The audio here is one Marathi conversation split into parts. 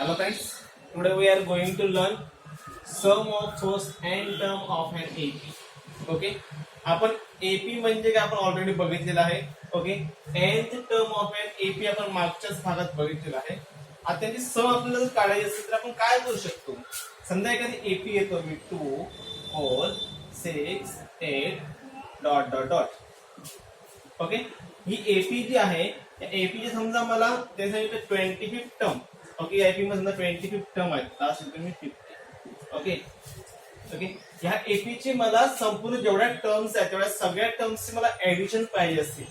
Hello friends, today we are going to learn sum of first n term of an AP. Okay, आपण AP म्हणजे काय आपण ऑलरेडी बघितलेलं आहे. Okay, nth term of n AP आपण मागच्याच भागात बघितलेलं आहे. आता त्याची सम आपल्याला जर काढायची असेल तर आपण काय करू शकतो? समजा एखादी AP येतो मी 2 4 6 8 डॉट डॉट डॉट. ओके, ही AP जी आहे त्या AP ची समजा मला त्यासाठी 25 टर्म. ओके, एपी मध्ये समजा 25 टर्म आहेत, लास्ट तुम्ही 50. ओके ओके, ह्या एपी ची मला संपूर्ण जेवढ्या टर्म्स आहेत तेवढ्या सगळ्या टर्म्सची मला ऍडिशन पाहिजे असते.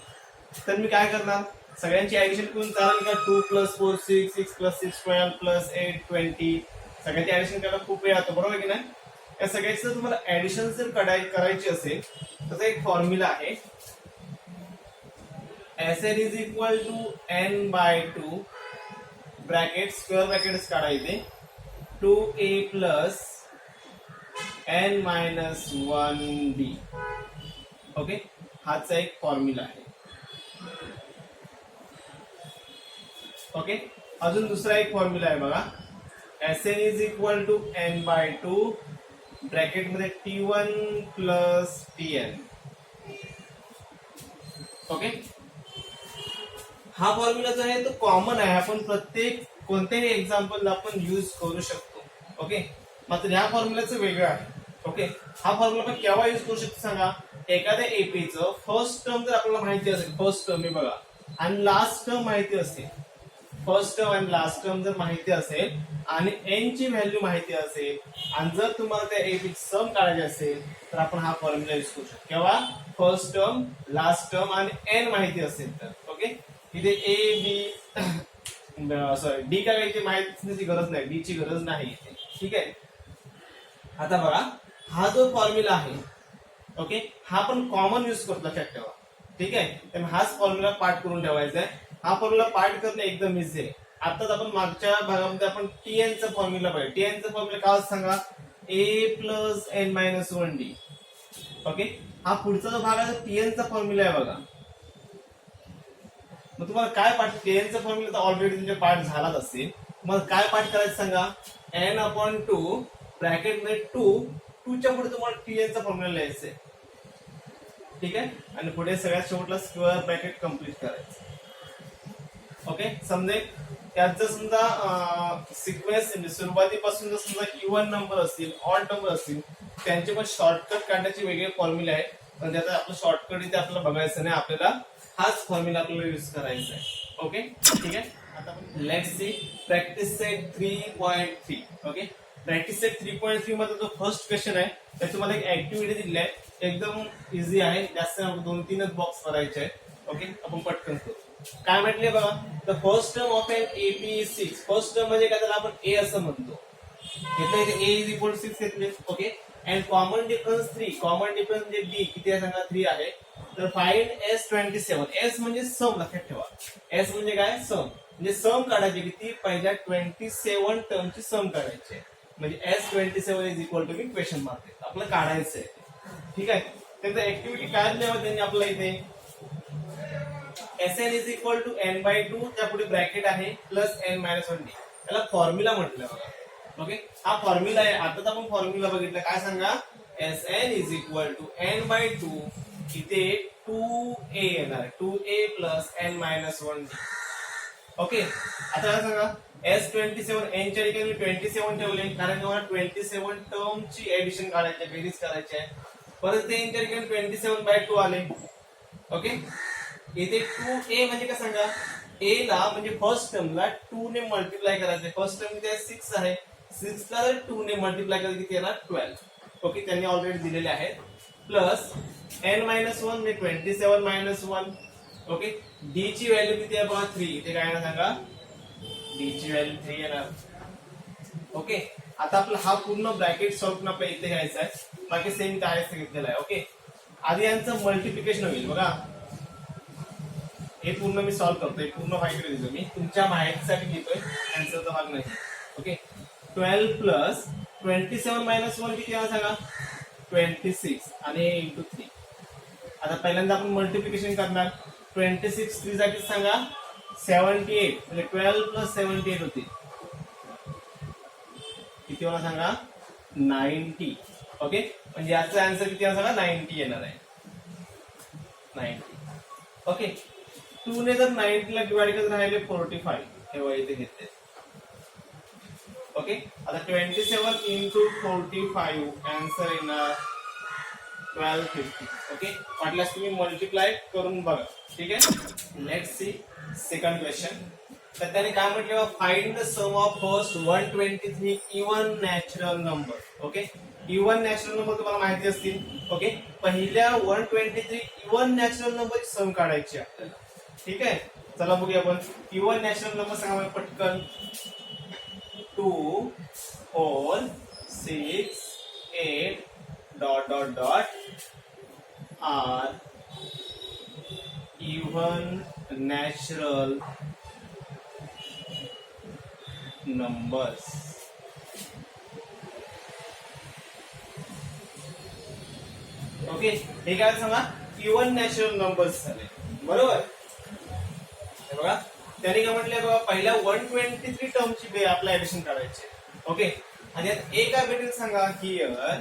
तर मी काय करणार? सगळ्यांची ऍडिशन करून चालेल का? 2 + 4 6 6 + 6 12 + 8 20. सगळ्यांची ऍडिशन करायला खूप वेळ लागतो, बरोबर की नाही? या सगळ्याची जर तुम्हाला ऍडिशन जर करायची असेल तर एक फॉर्म्युला आहे. Sn = n/2 bracket square brackets काढायचे 2a + n-1b. ओके, हाचा एक फॉर्म्युला आहे. ओके, अजून दुसरा एक फॉर्म्युला आहे बघा. Sn = n/2 ब्रॅकेट मध्ये t1 + tn. ओके, हा फॉर्म्युला जो आहे तो कॉमन आहे, आपण प्रत्येक कोणत्याही एक्झाम्पलला आपण यूज करू शकतो. ओके, मात्र ह्या फॉर्म्युलाचं वेगळं आहे. ओके, हा फॉर्म्युला आपण केव्हा यूज करू शकतो सांगा? एखाद्या एपीचं फर्स्ट टर्म जर आपल्याला माहिती असेल, फर्स्ट टर्म हे बघा, आणि लास्ट टर्म माहिती असेल, फर्स्ट टर्म आणि लास्ट टर्म जर माहिती असेल आणि एन ची व्हॅल्यू माहिती असेल आणि जर तुम्हाला त्या एपी सम काढायचे असेल तर आपण हा फॉर्म्युला यूज करू शकतो. केव्हा? फर्स्ट टर्म, लास्ट टर्म आणि एन माहिती असेल तर. ओके, इथे ए बी सॉरी डी काय काही माहितीची गरज नाही, डी ची गरज नाही इथे. ठीक आहे, आता बघा हा जो फॉर्म्युला आहे, ओके, हा आपण कॉमन यूज करतो, लक्षात ठेवा. ठीक आहे, त्यामुळे हाच फॉर्म्युला पाठ करून ठेवायचा आहे. हा फॉर्म्युला पाठ करणे एकदम इझी आहे. आताच आपण मागच्या भागामध्ये आपण टीएन चा फॉर्म्युला पाहिजे. टीएन चा फॉर्म्युला काय सांगा? a + n-1d. ओके, हा पुढचा जो भाग आहे टीएन चा फॉर्म्युला आहे बघा. मग तुम्हाला काय पाठ? टीएन चा फॉर्म्युला तर ऑलरेडी तुमच्या पाठ झालाच असेल. मग काय पाठ करायचं सांगा? n/2 ब्रॅकेट मध्ये 2 च्या पुढे तुम्हाला टीएन चा फॉर्म्युला लिहायचा आहे. ठीक आहे, आणि पुढे सगळ्यात शेवटला स्क्वेअर ब्रॅकेट कम्प्लीट करायचं. ओके, समजे त्यात जर समजा सिक्वेन्स सुरुवातीपासून जर समजा इव्हन नंबर असतील, ऑड नंबर असतील, त्यांचे पण शॉर्टकट काढण्याचे वेगळे फॉर्म्युले आहेत. पण त्याचा आपलं शॉर्टकट इथे आपल्याला बघायचं नाही, आपल्याला हाच फॉर्म्युला आपल्याला यूज करायचा आहे. ओके, ठीक आहे. आता let's see practice set 3.3. Okay, practice set 3.3 मध्ये जो फर्स्ट क्वेश्चन आहे त्यात तुम्हाला एक ऍक्टिव्हिटी दिली आहे, एकदम इझी आहे. जास्त 2-3च बॉक्स भरायचे आहेत. ओके, आपण पटकन करू. काय म्हटले बघा? The first term of an AP is 6. First term म्हणजे काय? त्याला आपण ए असं म्हणतो. घेतलं इथे a = 6 घेतले. Okay, and common difference 3. Common difference म्हणजे b किती आहे सांगा? 3 आहे. तर फाइंड S27. S म्हणजे सम, लक्षात ठेवा. S म्हणजे काय? सम. म्हणजे सम काढायचे किती? पहिल्या 27 टर्मची सम काढायची. म्हणजे S27 = क्वेश्चन मार्क आपलं काढायचं आहे. ठीक आहे, त्यांचं ऍक्टिव्हिटी काय दिल्यावर त्यांनी आपल्याला इथे Sn = n/2 त्या पुढे ब्रॅकेट आहे + n-1d. त्याला फॉर्म्युला म्हटलं बघा. ओके, हा फॉर्म्युला आहे. आताच आपण फॉर्म्युला बघितलं. काय सांगा? Sn = n/2 इथे 2a येणार, 2a + n-1d. ओके, आता काय सांगा? S27 n च्या ठिकाणी 27 ठेवले, कारण तुम्हाला 27 टर्मची ऍडिशन काढायची, बेरीज करायची आहे. परत ते n च्या ठिकाणी 27/2 आले. ओके, इथे 2a म्हणजे काय सांगा? a ला म्हणजे फर्स्ट टर्मला 2 ने मल्टिप्लाय करायचे. फर्स्ट टर्म इथे 6 आहे, 6 ला 2 ने मल्टिप्लाय केलं किती येणार? 12. ओके, त्यांनी ऑलरेडी दिलेले आहेत. प्लस n-1 म्हणजे 27 - 1. ओके, d ची व्हॅल्यू किती आहे बघा? 3. इथे काय येणार सांगा? d ची व्हॅल्यू 3 येणार. ओके, आता आपला हा पूर्ण ब्रॅकेट सॉल्व आपल्याला इथे घ्यायचा आहे. बाकी सेम काय सांगितलेलं आहे. ओके, आधी यांचं मल्टिप्लिकेशन होईल बघा. हे पूर्ण मी सॉल्व करतोय, पूर्ण माहिती देतो मी, तुमच्या माहितीसाठी लिहितोय, आन्सरचा भाग नाही. ओके, 12 + 27 - 1 किती आहे सांगा? 26 आणि इंटू 3. आता पहिल्यांदा आपण मल्टिप्लिकेशन करणार. 26 3 साठी सांगा 78, म्हणजे 12 + 78 होते. किती होणार सांगा 90. ओके, म्हणजे याचा आन्सर किती आहे सांगा 90 येणार आहे 90. ओके, 2 ने जर 90 ला डिवाइड करत राहिले 45 हे इथे घेतले. ओके, आता 27 इंटू 45 आन्सर येणार 1250. ओके, वाटल्यास तुम्ही मल्टिप्लाय करून बघा. ठीक आहे, लेट्स सी सेकंड क्वेश्चन. तर त्याने काय म्हटलं, find the sum of first 123 even natural number. Okay, even natural number तुम्हाला माहिती असतील. ओके, पहिल्या 123 इवन नॅचरल नंबर सम काढायची आपल्याला. ठीक आहे, चला बघूया आपण. इवन नॅचरल नंबर सांगा मला पटकन. 2 4 6 8 dot dot dot are even natural numbers. Okay, हे काय सांगा इवन नॅचरल नंबर्स झाले. बरोबर, हे बघा त्याने काय म्हटलंय बघा, पहिल्या 123 टर्मची आपलं ऍडिशन करायचे. ओके, आणि यात ए काय भेटेल सांगा. Here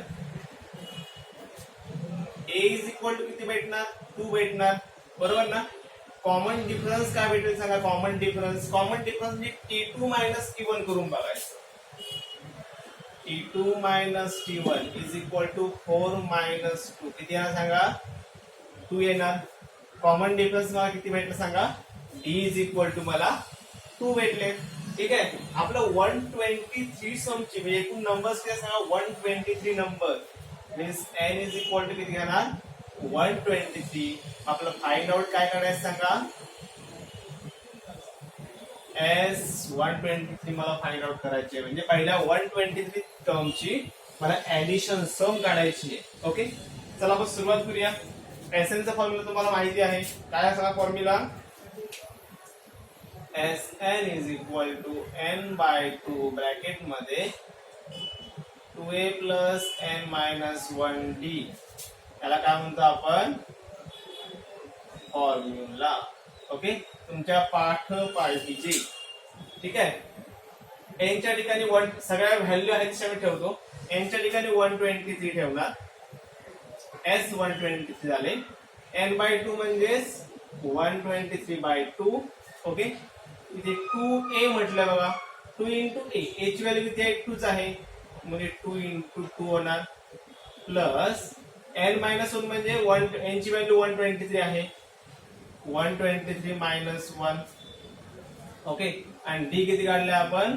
a is equal to किती भेटणार 2 भेटणार. बरोबर ना. कॉमन डिफरन्स काय भेटेल सांगा. कॉमन डिफरन्स म्हणजे T2 मायनस T1 करून बघायचं. T2 minus T1 is equal to 4 minus 2 किती येणार सांगा 2 येणार. कॉमन डिफरन्स मला किती भेटलं सांगा. D इज इक्वल टू मला 2 भेटले. ठीक आहे, आपलं 123 समची म्हणजे एकूण नंबर्स किती सांगा 123 number means n is equal to किती घेणार 123. आपलं फाइंड आउट काय करायचं सांगा. S123 मला फाइंड आउट करायची म्हणजे पहिल्या 123 टर्मची मला ऍडिशन सम काढायची आहे. ओके, चला आपण सुरुवात करूया. Sn चा फॉर्म्युला तुम्हाला माहिती आहे. काय सांगा formula. Sn is equal to n by 2 bracket मध्ये 2a plus n minus 1d. याला काय म्हणतो आपण फॉर्म्युला. ओके, तुमच्या पाठपाठीची. ठीक आहे, n च्या ठिकाणी 1 सगळ्या व्हॅल्यू आहेत तशा मी ठेवतो. n च्या ठिकाणी 123 ठेवणार. S123 झाले. n बाय 2 म्हणजेच 123 बाय 2. ओके, इथे 2a म्हटलं बघा. 2 इंटू a, a ची व्हॅल्यू किती आहे 2च आहे म्हणजे 2 इंटू 2 होणार प्लस n मायनस 1 म्हणजे n ची व्हॅल्यू 123 आहे. 123 मायनस 1. ओके, आणि d किती काढले आपण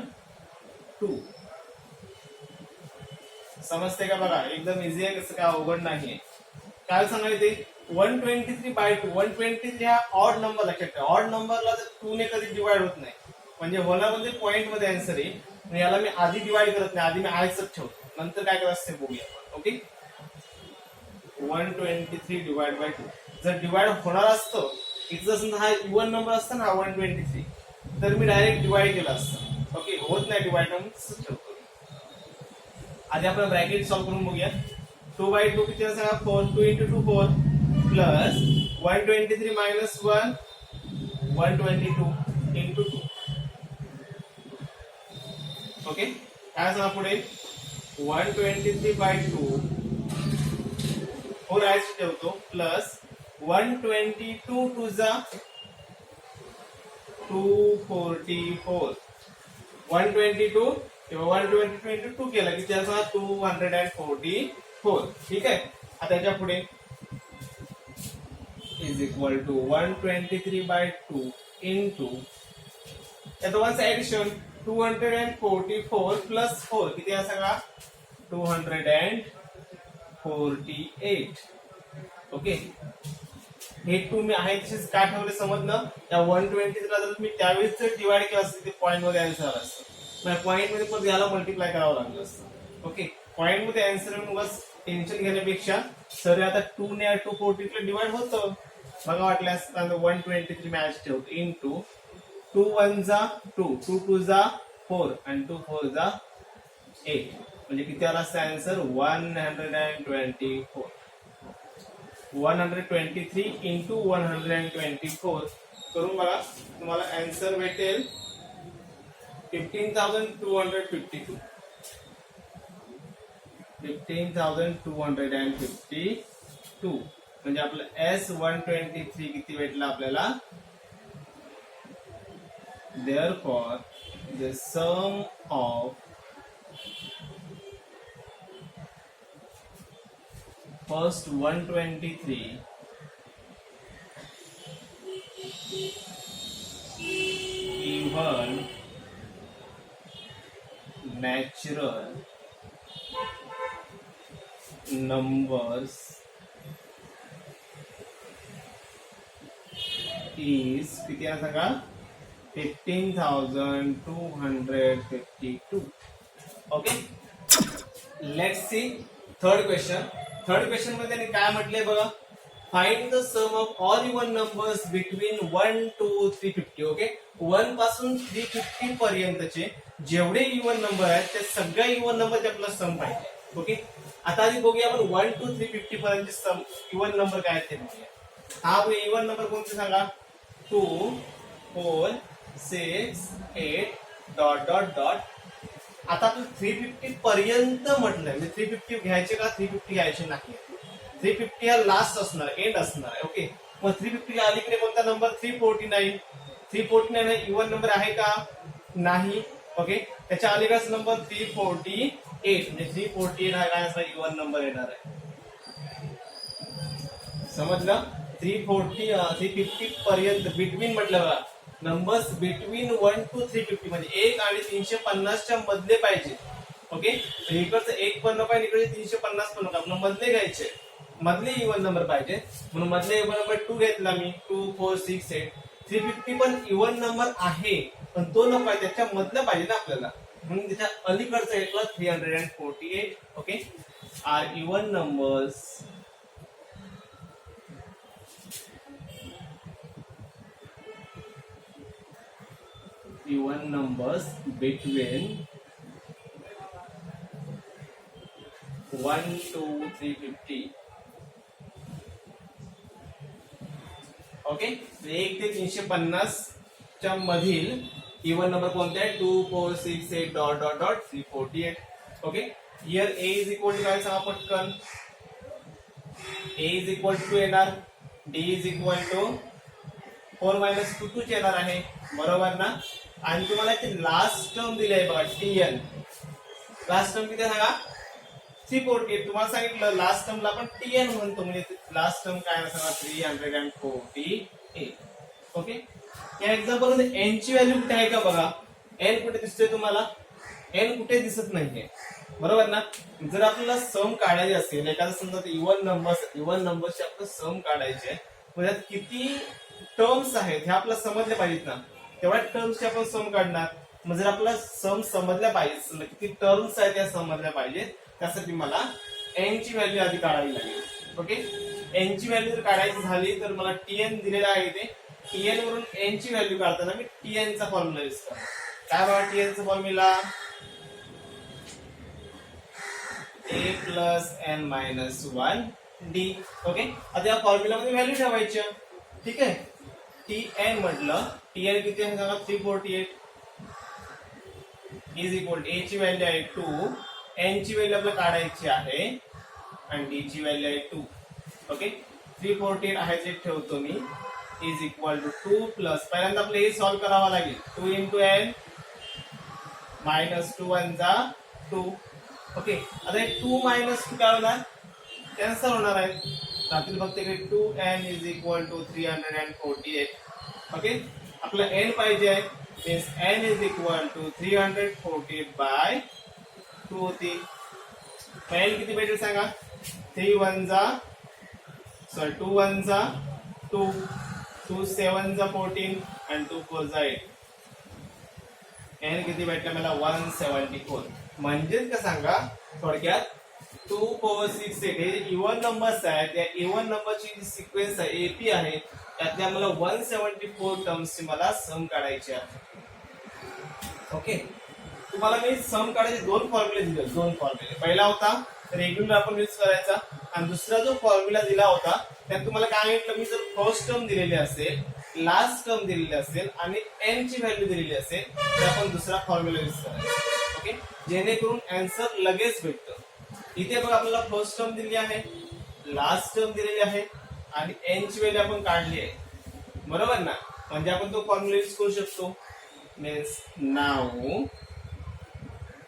2. समजते का बघा, एकदम इझी आहे, कसं काय अवघड नाही. काय सांगायचे 123 बाय 2. 123 हा ऑड नंबर लक्षात ठेवा. ऑड नंबरला 2 ने कधी डिवाइड होत नाही म्हणजे होणार म्हणजे पॉइंट मध्ये आन्सर आहे. याला मी आधी डिवाइड करत नाही, आधी मी आयच ठेवतो, नंतर काय करायचं ते बघूया. ओके, 123 डिवाइड बाय 2 जर डिवाइड होणार असतं इथं जर हा इवन नंबर असता ना 123 तर मी डायरेक्ट डिवाइड केला असतं. ओके, होत नाही डिवाइड म्हणून ठेवतो. आधी आपण ब्रॅकेट सॉल्व्ह करून बघूया. 2 बाय 2 किती सांगा 4. 2 into 2 4 plus 123 minus 1 122 into 2. Okay, काय सांगा पुढे 123 बाय 2 4 आयच ठेवतो प्लस 122 टू जा 244. 122 किंवा 122 इंटू 2 केला की त्याचा 244. ठीक आहे, आता त्याच्या पुढे is equal to 123 by 2 into त्याचं वन्स ऍडिशन 244 प्लस 4 किती आहे सगळा 248. ओके, हे 2 मी आहे तसेच काय ठेवले समजलं. त्या 123 ला जर तुम्ही त्यावेळेस जर डिवाइड केलं असतं ते पॉईंट मध्ये आन्सर आला असतं. पॉईंट मध्ये पण याला मल्टिप्लाय करावं लागलं असतं. ओके, पॉईंट मध्ये आन्सर बस टेन्शन घेण्यापेक्षा सर आता 2 ने 240 ला डिवाइड होतं बघा. वाटल्यास 123 मॅच ठेवतो इंटू 2 1 जा 2 2 2 जा 4 आणि 2 4 जा 8 म्हणजे किती आला असतं आन्सर 124. 123 इंटू 124 करून बघा तुम्हाला आन्सर भेटेल 15,252. 15,252 म्हणजे आपलं S123 किती भेटलं आपल्याला. Therefore, the sum of first 123 even natural numbers is किती आहे सांगा. 15,252. Okay, let's see third question. Third question मध्ये त्यांनी काय म्हटलंय बघा. Find the sum of all even numbers between 1 to 350. Okay, 1 पासून 350 पर्यंतचे जेवढे इवन नंबर आहेत त्या सगळ्या इवन नंबरचे आपल्याला सम पाहिजे. ओके, आता आधी बघूया आपण 1 to 350 पर्यंतचे सम इवन नंबर काय आहेत ते बघूया. हा आपले इवन नंबर कोणते सांगा. 2, 4, 6, 8 डॉट डॉट डॉट. आता आपण 350 पर्यंत म्हटलंय म्हणजे 350 घ्यायचे का 350 घ्यायचे नाही. 350 हा लास्ट असणार, एंड असणार. ओके, मग 350 अलीकडे कोणता नंबर 349. 349 हा इवन नंबर आहे का नाही. ओके, त्याच्या अलीकडेच नंबर 348 म्हणजे 348 हा काय असणार इवन नंबर येणार आहे. समजलं. 350 पर्यंत बिटवीन म्हटलं बघा. नंबर्स बिटवीन 1 to 350 म्हणजे 1 आणि 350च्या मधले पाहिजे. ओके, इकडचं 1 पण नको आणि इकडे 350 पण नको, आपल्याला मधले घ्यायचे. मधले इवन नंबर पाहिजे म्हणून मधले इवन नंबर 2 घेतला मी. 2, 4, 6, 8. 350 पण इवन नंबर आहे पण तो नको आहे, त्याच्या मधलं पाहिजे ना आपल्याला म्हणून त्याच्या अलीकडचं घेतलं 348. Okay, are even numbers between 1 to 350. Okay, 1 ते 350 च्या मधील इवन नंबर कोणते आहे. 2, 4, 6, 8 dot dot dot 348. Okay, here a is equal to काय सांगा पटकन. a इज इक्वल टू येणार. d इज इक्वल टू 4 - 2 2 येणार आहे. बरोबर ना. आणि तुम्हाला इथे लास्ट टर्म दिली आहे बघा tn. लास्ट टर्म किती सांगा 348. तुम्हाला सांगितलं लास्ट टर्मला आपण tn म्हणतो म्हणजे लास्ट टर्म काय सांगा 348. ओके, या एक्झाम्पल मध्ये n ची व्हॅल्यू कुठे आहे का बघा. n कुठे दिसतोय तुम्हाला. n कुठे दिसत नाहीये. बरोबर ना. जर आपल्याला सम काढायचे असेल एखादा समजा इवन नंबरचे आपलं सम काढायचे म्हणजे किती टर्म्स आहेत हे आपल्याला समजले पाहिजेत ना. तेवढ्या टर्म्सचे आपण सम काढणार. मग जर आपल्याला सम समजल्या पाहिजे किती टर्म्स आहेत त्या समजल्या पाहिजेत त्यासाठी मला n ची व्हॅल्यू आधी काढावी लागेल. ओके, n ची व्हॅल्यू जर काढायची झाली तर मला tn दिलेला आहे ते. tn वरून n ची व्हॅल्यू काढताना मी tn चा फॉर्म्युला यूज करतो. काय बघा tn चा formula a + n - 1 d. Okay, आता या फॉर्म्युला मध्ये व्हॅल्यू ठेवायची. ठीक आहे, tn म्हटलं tn किती आहे सांगा 348 इज इक्वल a ची व्हॅल्यू आहे 2, n ची व्हॅल्यू आपल्याला काढायची आहे आणि d ची व्हॅल्यू आहे 2. ओके, 348 आहे ते ठेवतो मी इज इक्वल टू 2 प्लस पहिल्यांदा आपल्याला हे सॉल्व्ह करावा लागेल. 2 × n -2 × 1 = 2. ओके, आता हे 2 - 2 काय होणार कॅन्सल होणार आहे. त्यातील फक्त इकडे 2n is equal to 348. Okay, आपलं n पाहिजे आहे means n is equal to 348/2 होती. n किती भेटेल सांगा. 2 1 2, 2 7 14 आणि 2 4 8. n किती भेटलं मला 174. म्हणजेच का सांगा थोडक्यात 2, 4, 6, 8 हे इवन नंबर्स आहेत. या इवन नंबरची जी सिक्वेन्स आहे एपी आहे त्यातल्या मला 174 टर्म्सची मला सम काढायची आहे. ओके, तुम्हाला मी सम काढायचे 2 फॉर्म्युले दिले. 2 फॉर्म्युले. पहिला होता रेग्युलर आपण यूज करायचा आणि दुसरा जो फॉर्म्युला दिला होता त्यात तुम्हाला काय म्हटलं मी जर फर्स्ट टर्म दिलेली असेल, लास्ट टर्म दिलेली असेल आणि n ची व्हॅल्यू दिलेली असेल तर आपण दुसरा फॉर्म्युला यूज करायचा. ओके, जेणेकरून आन्सर लगेच भेटतं. इथे बघा आपल्याला फर्स्ट टर्म दिली आहे, लास्ट टर्म दिलेली आहे आणि एन ची व्हॅल्यू आपण काढली आहे, बरोबर ना. म्हणजे आपण तो फॉर्म्युला यूज करू शकतो. मीन्स नाव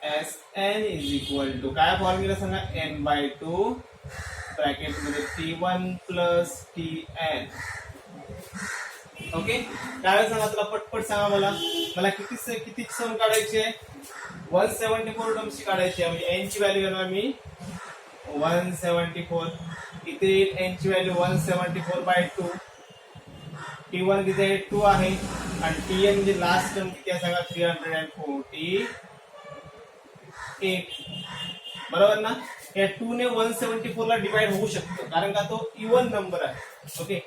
S N is equal to काय फॉर्म्युला सांगा, n/2 ब्रॅकेट मध्ये t1 प्लस tn. ओके, काय सांगा तुला पटपट सांगा मला किती सम काढायचे आहे, 174 टर्म्सची काढायची आहे. म्हणजे एन ची व्हॅल्यू घेणार मी 174, इथे एन ची व्हॅल्यू 174/2, t1 किती 2 आहे आणि tn म्हणजे लास्ट टर्म किती आहे सांगा, 348. बरोबर ना. या 2 ने 174 ला डिवाइड होऊ शकतो कारण का तो इवन नंबर आहे. ओके,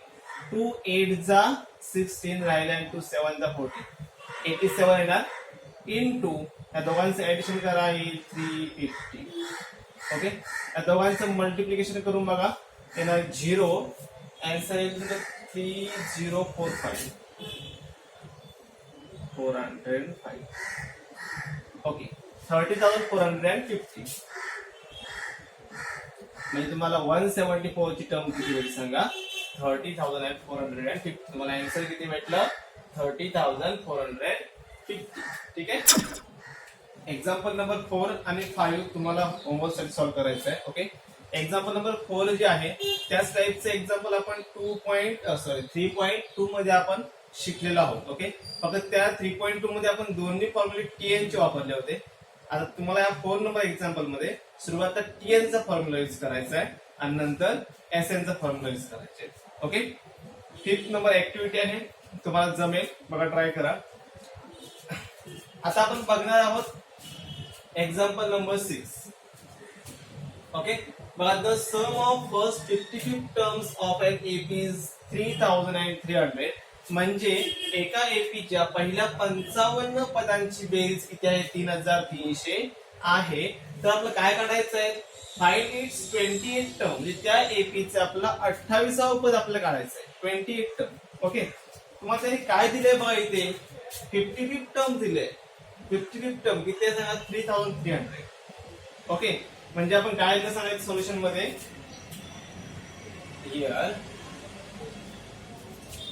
2 8 जा 16 राहिला आणि 2 7 जा 14, 87 येणार इनटू या दोघांचं ऍडिशन करा येईल 350. ओके, या दोघांचं मल्टिप्लिकेशन करून बघा येणार 0, आन्सर येईल 3045. ओके, 30,450. म्हणजे तुम्हाला 174 ची टर्म किती होईल सांगा, 30,450. तुम्हाला आन्सर किती भेटलं, 30,450. ठीक आहे. एक्झाम्पल नंबर 4 आणि 5 तुम्हाला होमवर्क साठी सॉल्व्ह करायचं आहे. ओके, एक्झाम्पल नंबर 4 जे आहे त्याच टाइपचे एक्झाम्पल आपण 3.2 मध्ये आपण शिकलेलो आहोत. ओके, फक्त त्या 3.2 मध्ये आपण दोन्ही फॉर्म्युले टीएन चे वापरले होते. आता तुम्हाला या 4 नंबर एक्झाम्पल मध्ये सुरुवात टीएन चा फॉर्म्युला यूज करायचा आहे आणि नंतर एसएन चा फॉर्म्युला यूज करायचा आहे. ओके, 5th नंबर ऍक्टिव्हिटी आहे, तुम्हाला जमेल बघा, ट्राय करा. आता आपण बघणार आहोत एक्झाम्पल नंबर 6. ओके, बघा, the sum of first 55 terms of an AP is 3,300. म्हणजे एका एपीच्या पहिल्या 55 पदांची बेरीज किती आहे, 3,300 आहे. तर आपलं काय काढायचं आहे, फाइंड इट्स 28 टर्म. म्हणजे त्या एपीचं आपलं 28व पद आपल्याला काढायचं आहे, 28 टर्म. ओके, तुम्हाला त्यांनी काय दिलंय बघा, इथे 55 टर्म दिले. 55 टर्म किती आहे सांगा, 3,300. ओके, म्हणजे आपण काय सांगायचं सोल्युशन मध्ये, हिअर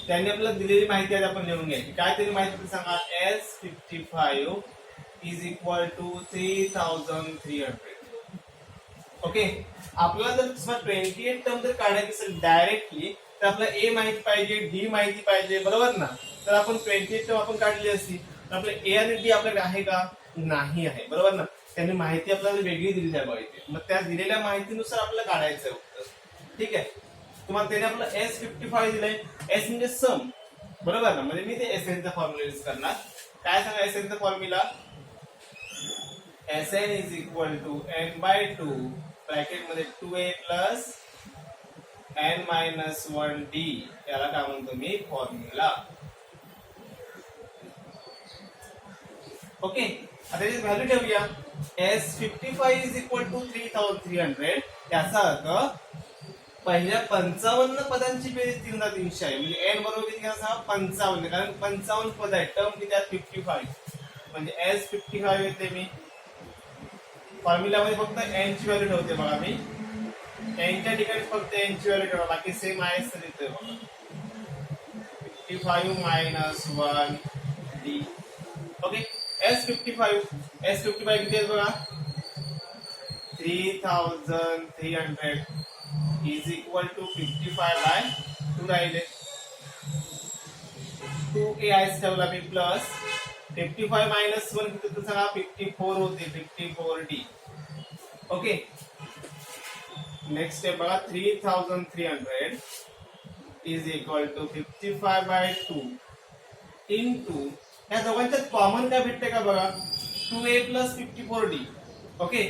त्यांनी आपल्याला दिलेली माहिती आहे आपण लिहून घ्यायची. काय तरी माहिती सांगा, S55 is equal to 3,300. Okay, आपल्याला जर 28 टर्म जर काढायची असेल डायरेक्टली तर आपल्याला ए माहिती पाहिजे, डी माहिती पाहिजे, बरोबर ना. तर आपण 28 टर्म आपण काढली असती तर आपल्या ए आणि डी आपल्याकडे आहे का, नाही आहे, बरोबर ना. त्यांनी माहिती आपल्याला वेगळी दिली आहे बघा इथे. मग त्या दिलेल्या माहितीनुसार आपल्याला काढायचं आहे उत्तर. ठीक आहे, तुम्हाला त्याने आपलं S55 दिलंय, एस म्हणजे सम, बरोबर ना. म्हणजे मी ते एसएन चा फॉर्म्युला यूज करणार. काय सांगा एसएन चा formula, Sn is equal to n/2 bracket मध्ये 2a प्लस n-1d. याला काय म्हणतो मी, फॉर्म्युला. ओके, आता याची व्हॅल्यू ठेवूया. S55 is equal to 3,300. याचा अर्थ पहिल्या 55 पदांची बेरीज 3,300 आहे. म्हणजे n बरोबर किती घ्या, 55, कारण 55 पद आहे, टर्म किती आहे 55. म्हणजे S55 येते मी फॉर्म्युला मध्ये फक्त n ची व्हॅल्यू ठेवते बघा, मी n च्या ठिकाणी फक्त n ची व्हॅल्यू ठेवा, बाकी सेम आहे असं लिहितोय बघा, 55 - 1d. ओके, S55 किती आहे बघा, 3,300 इज इक्वल टू 55/2 राहिले. 2a आयस ठेवला मी प्लस 55 - 1 किती सांगा, 54 होते, 54d. ओके, नेक्स्ट स्टेप बघा, 3,300 इज इक्वल टू 55/2 इंटू या दोघांच्यात कॉमन काय भेटते का बघा, 2a प्लस 54d. ओके,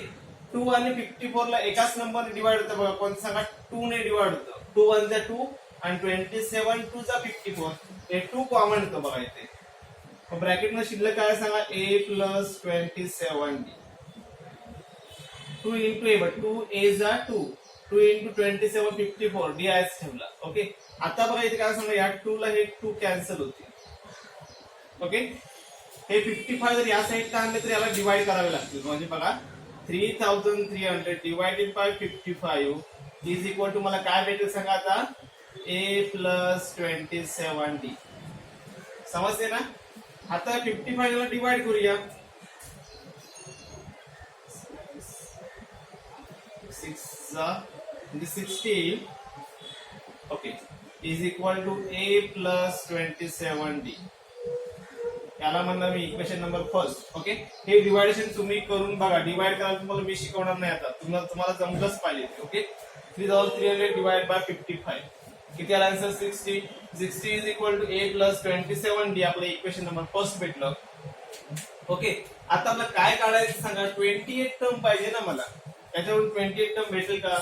2 आणि 54 ला एकाच नंबरने डिवाइड होतं बघा, कोणतं सांगा, 2 ने डिवाइड होतं. 2 1 जा 2 आणि 27 2 जा 54, हे 2 कॉमन येतं बघा इथे. ब्रॅकेट मध्ये शिल्लक काय सांगा, a plus 27d. 2 into a, 2a जा 2, 2 इंटू 27 54 d आयच ठेवला. ओके, आता बघा इथे काय सांगा, या 2 ला हे 2 कॅन्सल होते. ओके, हे 55 जर या साईडला आणले तर याला डिवाइड करावे लागतील. म्हणजे बघा 3300 divided by 55 is equal to मला काय भेटेल सांगा आता a प्लस 27d. समजते ना? आता 55 ला डिवाइड करूया. 6 म्हणजे 60 okay is equal to a plus 27d. याला म्हणणार मी इक्वेशन नंबर फर्स्ट. ओके हे डिवायडेशन तुम्ही करून बघा. डिवाइड करायला तुम्हाला मी शिकवणार नाही आता, तुम्हाला जमलंच पाहिजे. ओके 3300 डिवाइड बाय 55 किती आला answer 60. 60 is equal to a plus 27d. आपलं इक्वेशन नंबर फर्स्ट भेटलं. ओके आता मला काय काढायचं सांगा. 28 टर्म पाहिजे ना मला. त्याच्यावरून 28 टर्म भेटेल का?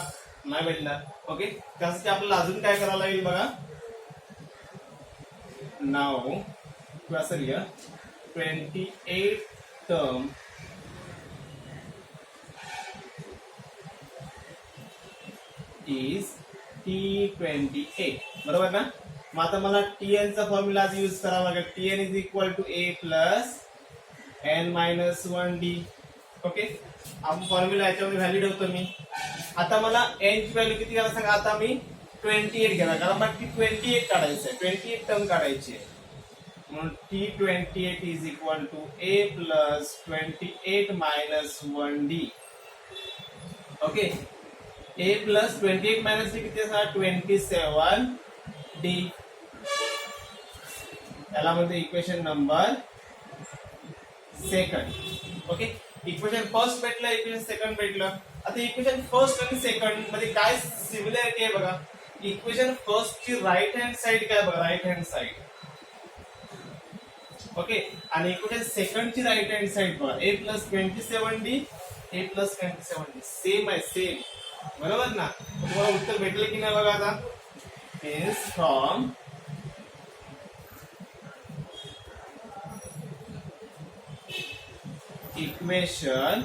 नाही भेटणार. ओके त्यासाठी आपल्याला अजून काय करावं लागेल बघा. नाव असं लिहा 28 टर्म इज T28. बरोबर ना? मग आता मला Tn चा फॉर्म्युला यूज करावा लागेल. Tn is equal to a plus n-1d. Okay आपण फॉर्म्युला याच्यामध्ये व्हॅल्यू ठेवतो मी. आता मला n ची व्हॅल्यू किती घ्यायला सांगा. आता मी 28 घेणार कारण बाकी 28 काढायचं आहे. 28 टर्म काढायची आहे म्हणून T28 is equal to a plus 28-1d. Okay a plus 28 - d किती असणार 27d. याला म्हणजे equation number second. Okay equation first भेटलं, इक्वेशन सेकंड भेटलं. आता इक्वेशन फर्स्ट आणि सेकंड मध्ये काय सिमिलॅरिटी आहे बघा. इक्वेशन फर्स्ट ची राईट हँड साइड काय बघा, राईट हँड साइड. ओके आणि इक्वेशन सेकंड ची राईट हँड साइड बघा a plus 27d a plus 27d same आहे, सेम. बरोबर ना? तुम्हाला उत्तर भेटले की नाही बघा. आता means from equation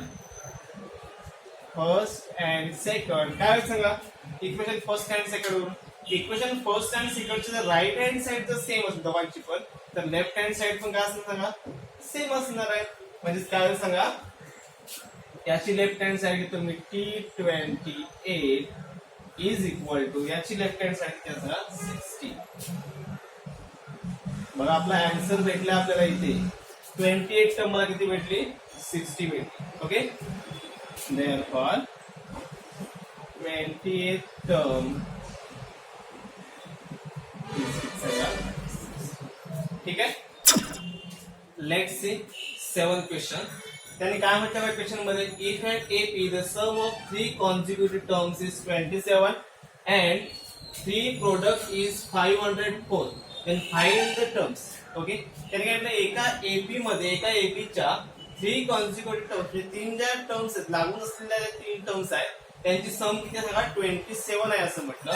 first and second काय सांगा. इक्वेशन फर्स्ट अँड सेकंड वरून इक्वेशन फर्स्ट अँड सेकंडची जर राईट हँड साइड जर सेम असेल दोघांची पण, तर लेफ्ट हँड साइड पण काय असणार सांगा सेम असणार आहे. म्हणजे काय सांगा याची लेफ्ट हँड साइड घेतो मी T28 इज इक्वल टू याची लेफ्ट हँड साइड किती असणार 60. बघा आपला आन्सर भेटला आपल्याला इथे 28 टर्म मला किती भेटली 60 भेटली. ओके देयरफॉर 28 टर्म ठीक आहे. Let's see 7th question. त्यांनी काय म्हटलं बघा क्वेश्चन मध्ये if and AP the sum of 3 consecutive terms is 27 and 3 product is 504 then find the terms. Okay त्यांनी काय म्हटलं एका AP मध्ये एका AP च्या 3 कॉन्सिक्युटिव्ह टर्म्स म्हणजे 3 ज्या टर्म्स आहेत लागून असलेल्या 3 टर्म्स आहेत त्यांची सम किती सांगा 27 आहे असं म्हटलं.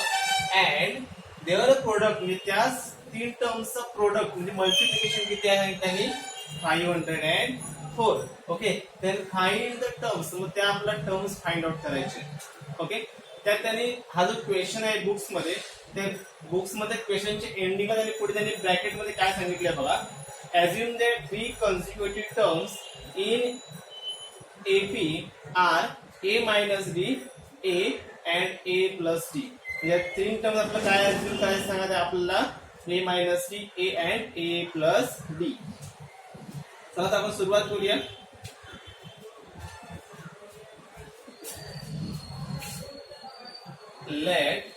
अँड देअर प्रोडक्ट म्हणजे त्या 3 टर्म्सचं प्रोडक्ट म्हणजे मल्टिप्लिकेशन किती आहे त्यांनी 504. Okay then find the terms. मग त्या आपला टर्म्स फाइंड आउट करायचे. ओके त्यात त्यांनी हा जो क्वेश्चन आहे बुक्स मध्ये त्या बुक्स मध्ये क्वेश्चनच्या एंडिंगला त्यांनी पुढे त्यांनी ब्रॅकेट मध्ये काय सांगितलंय बघा. assume that 3 consecutive terms in AP are a minus d a and a plus d. या 3 टर्म्स आपल्याला काय assume करायचं सांगा ते आपल्याला a minus d a and a plus d. चला आता आपण सुरुवात करूया. Let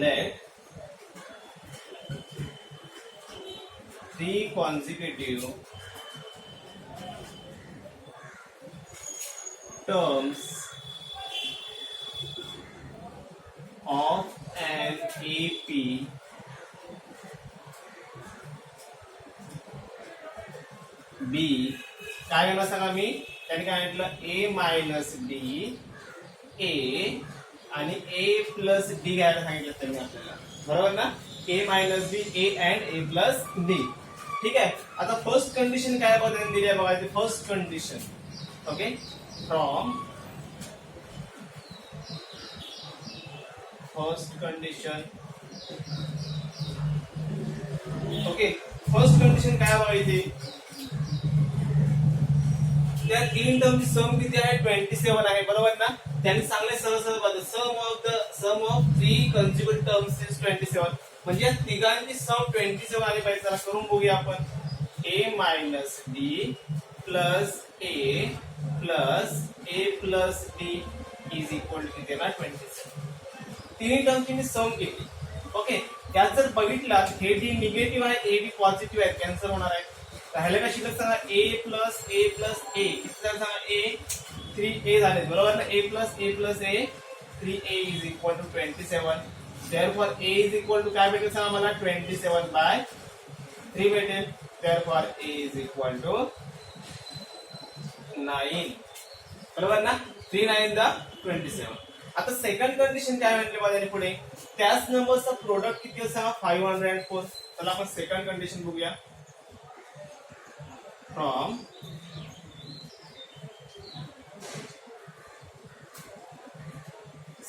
let 3 consecutive terms of an AP B काय घेणार सांगा मी त्यांनी काय म्हटलं a मायनस d a आणि a प्लस d घ्यायला सांगितलं त्यांनी आपल्याला. बरोबर ना? a minus d a and a plus d. ठीक आहे. आता फर्स्ट कंडिशन काय बघा दिली आहे बघा. First condition okay from first condition. Okay first condition काय हवं इथे त्या तीन टर्मची सम किती आहे 27 आहे बरोबर ना. त्यांनी सांगले सरळ बघा sum of three consecutive terms is 27 म्हणजे या तिघांची सम 27 आली पाहिजे. जरा करून बघूया आपण. a minus d plus a plus d is equal to किती ना 27. तिन्ही टर्मची मी सम केली. ओके त्यात जर बघितला हे डी निगेटिव्ह आहे ए बी पॉझिटिव्ह आहे कॅन्सल होणार आहे. राहिलं का शिल्लक सांगा a प्लस a किती सांगा a 3a झाले बरोबर ना. a plus a 3a is equal to 27. therefore a is equal to काय भेटेल सांगा मला 27/3 भेटेल. therefore a is equal to 9 बरोबर ना. 3 9 दा 27. आता सेकंड कंडिशन काय म्हटले माझ्या पुढे त्याच नंबरचा प्रोडक्ट किती सांगा 504. चला आपण सेकंड कंडिशन बघूया. फ्रॉम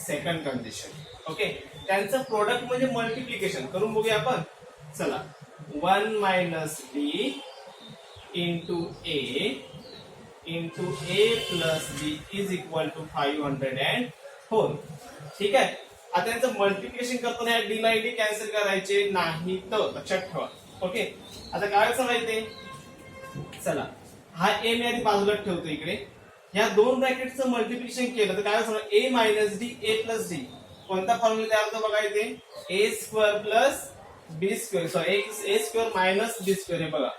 सेकंड कंडिशन ओके त्यांचं प्रोडक्ट म्हणजे मल्टिप्लिकेशन करून बघूया आपण. चला 1 minus D into A plus B is equal to 504. ठीक आहे. आता यांचं मल्टिप्लिकेशन करताना डी ला डी कॅन्सल करायचे नाही तर लक्षात ठेवा. ओके आता काय सांगायचे चला हा ए मी आधी बाजूला ठेवतो इकडे. या दोन ब्रॅकेटचं मल्टिप्लिकेशन केलं तर काय सांगा A minus D A plus D कोणता फॉर्म्युला तयार होतो बघा इथे A square plus B square sorry A square minus B square हे बघा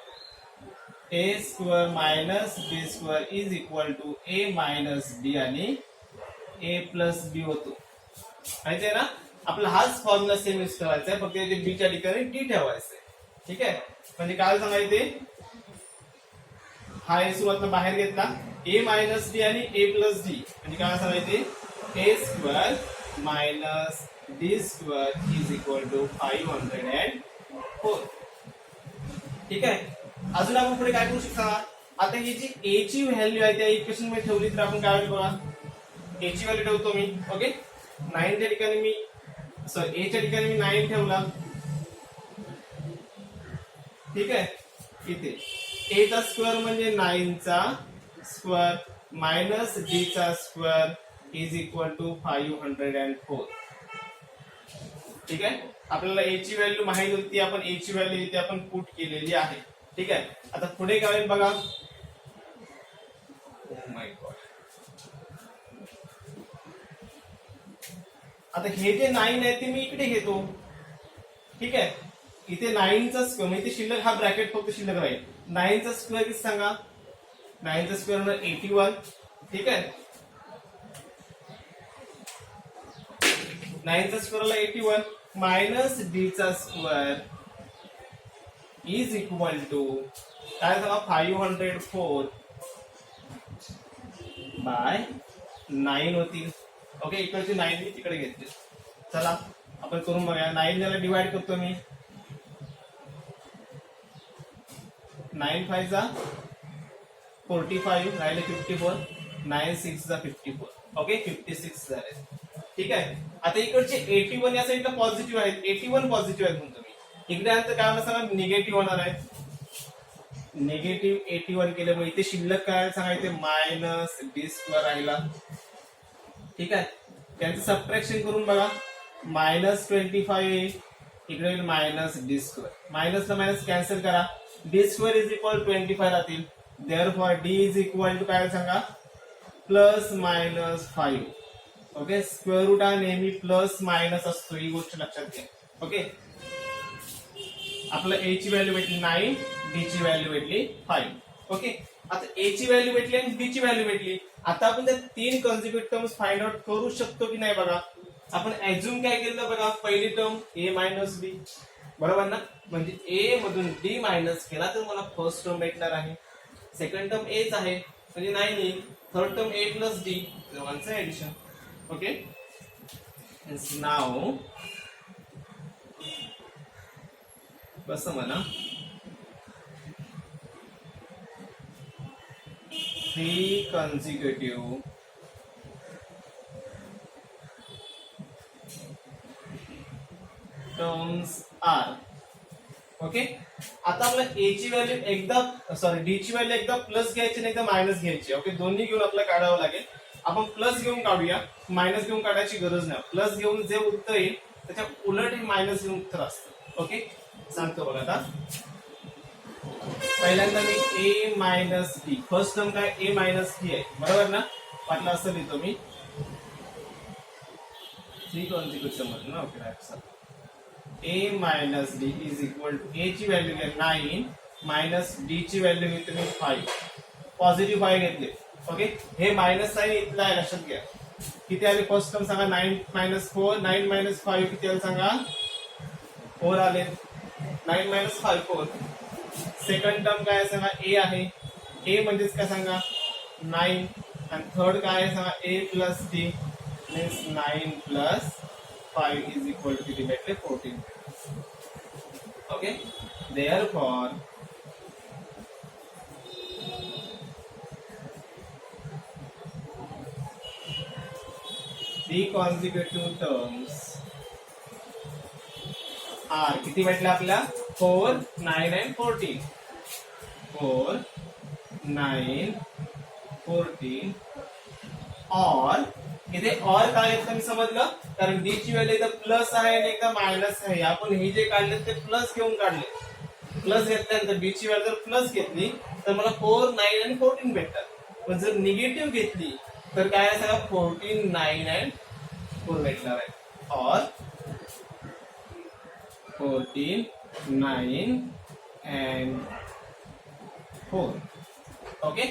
A square minus B square is equal to A minus B आणि ए प्लस बी होतो. माहिती आहे ना आपला हाच फॉर्म्युला सेम यूज करायचा आहे फक्त इथे बी च्या ठिकाणी डी ठेवायचं आहे. ठीक आहे म्हणजे काय सांगायचे हा ए सुरुवातीला बाहेर घेतला ए मायनस डी आणि ए प्लस डी म्हणजे काय सांगायचे A square minus D square is equal to 504. ठीक आहे. अजून आपण पुढे काय करू शकता आता ही जी ए ची व्हॅल्यू आहे त्या इक्वेशन मध्ये ठेवली तर आपण काय बघा ए ची व्हॅल्यू ठेवतो मी. ओके 9 च्या ठिकाणी मी सॉरी ए च्या ठिकाणी मी 9 ठेवला. ठीक आहे इथे ए चा स्क्वेअर म्हणजे 9 चा स्क्वेअर मायनस डी चा स्क्वेअर इज इक्वल टू 504. ठीक आहे आपल्याला ए ची व्हॅल्यू माहित होती आपण ए ची व्हॅल्यू इथे आपण पुट केलेली आहे. ठीक आहे आता पुढे काय होईल बघा ओ माय गॉड आता हे जे 9 आहे ते मी इकडे घेतो. ठीक आहे इथे 9 चा स्क्वेअर म्हणजे शिल्लक हा ब्रॅकेट फक्त शिल्लक राहील. 9 चा स्क्वेअर किती सांगा 9 चा स्क्वेअर म्हणजे 81. ठीक आहे 9 चा स्क्वेअरला 81 मायनस डी चा स्क्वेअर इज इक्वल टू काय सांगा 504 बाय 9 होतील. ओके इकडची 9 मी तिकडे घेतली. चला आपण करून बघा 9 याला डिवाइड करतो मी 9 5 जा 45 राहिले 54 9 6 जा 54. ओके 56 झाले. ठीक आहे आता इकडचे 81 या साईडला पॉझिटिव्ह आहेत 81 पॉझिटिव्ह आहेत म्हणतो मी. इकडे आता काय होणार सांगा निगेटिव्ह होणार आहे. निगेटिव्ह 81 केल्यामुळे इथे शिल्लक काय सांगायचे मायनस डी स्क्वेअर राहिला. ठीक आहे त्यांचं सबट्रॅक्शन करून बघा मायनस 25 इकडे minus D square minus minus cancel करा डी स्क्वेअर इज इक्वल 25 राहतील. Therefore D is equal to काय सांगा plus minus 5. Okay square root हा नेहमी प्लस मायनस असतो ही गोष्ट लक्षात घ्या. ओके आपलं ए ची व्हॅल्यू भेटली 9 डी ची व्हॅल्यू भेटली 5. ओके आता ए ची व्हॅल्यू भेटली आणि बी ची व्हॅल्यू भेटली. आता आपण त्या तीन कॉन्सिक्युटिव्ह टर्म्स फाइंड आउट करू शकतो की नाही बघा. आपण ऍझ्युम काय केलं बघा पहिली टर्म ए मायनस बी बरोबर ना म्हणजे ए मधून डी मायनस केला तर मला फर्स्ट टर्म भेटणार आहे. सेकंड टर्म एच आहे म्हणजे 9 येईल. थर्ड टर्म ए प्लस डी दोघांचं ऍडिशन. ओके नाव बस मला 3 consecutive terms are. ओके, आता आपल्याला ए ची व्हॅल्यू एकदा डी ची व्हॅल्यू एकदा प्लस घ्यायची आणि एकदा मायनस घ्यायची. ओके, दोन्ही घेऊन आपल्याला काढावं लागेल. आपण प्लस घेऊन काढूया, मायनस घेऊन काढायची गरज नाही. प्लस घेऊन जे उत्तर येईल त्याच्या उलट हे मायनस घेऊन उत्तर असतं. ओके, सांगतो बघा आता. पहिल्यांदा मी ए मायनस डी, फर्स्ट टर्म काय ए मायनस डी आहे, बरोबर ना. वाटलं असं लिहितो मी 3 consecutive मध्ये ना. Okay, a minus d is equal to a ची व्हॅल्यू घ्या 9 मायनस d ची व्हॅल्यू घेतो मी 5. पॉझिटिव्ह 5 घेतले. ओके, हे मायनस साइन इथलं आहे, लक्षात घ्या. किती आले फर्स्ट टर्म सांगा. 9 minus 4, 9 minus 5 किती आले सांगा. 4 आले. 9 minus 5 4. सेकंड टर्म काय आहे सांगा. a आहे. a म्हणजेच काय सांगा 9. आणि थर्ड काय आहे सांगा a plus d means 9 plus 5 is equal to किती भेटले 14. Okay, therefore the consecutive terms are किती भेटले आपल्याला 4, 9 and 14. 4, 9, 14 और इथे और काय येतं मी समजलं, कारण डी ची व्हॅल्यू एकदा प्लस आहे आणि एकदा मायनस आहे. आपण हे जे काढले ते प्लस घेऊन काढले. प्लस घेतल्यानंतर डी ची व्हॅल्यू जर प्लस घेतली तर मला 4, 9 आणि 14 भेटतात. पण जर निगेटिव्ह घेतली तर काय आहे सांगा 14, 9 आणि 4 भेटणार आहे. और 14, 9 and 4. ओके,